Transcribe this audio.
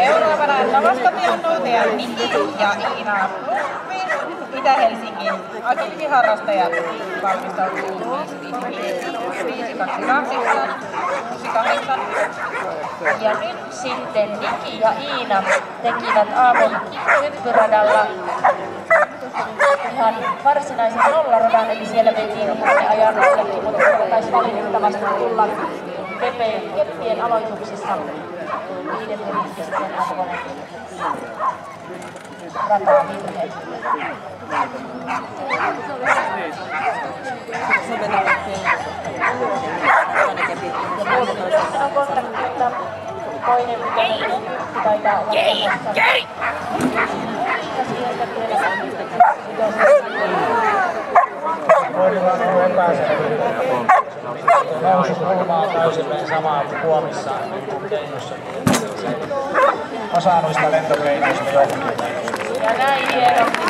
Seuraavana Tavastopian noutaja Niki ja Iina Luppi. Itä-Helsingin agiliharrastajat valmistautuu 5-2-8. Ja nyt sitten Niki ja Iina tekivät aamun hyppyradalla ihan varsinaisen nollaradan, eli siellä mentiin ajanradallekin, mutta taisi valitettavasti tulla keppien aloituksissa 5 pisteen arvoinen ratavirhe. On kontakti, että toinen hyppy taitaa olla Nousukulma on täysin samaa Huomissa lentokeinossa. Osa noista lentokeinoista johtuen. Ja näin hieno.